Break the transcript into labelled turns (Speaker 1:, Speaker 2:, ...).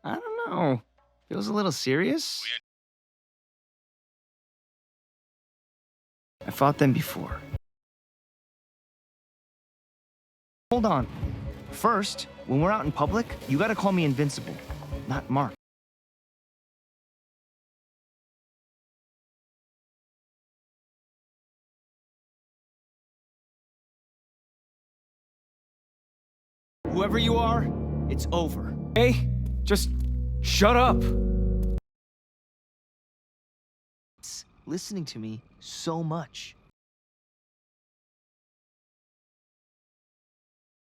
Speaker 1: I don't know. Feels a little serious. I fought them before. Hold on. First, when we're out in public, you gotta call me Invincible, not Mark. Whoever you are, it's over. Hey, just shut up. It's listening to me so much.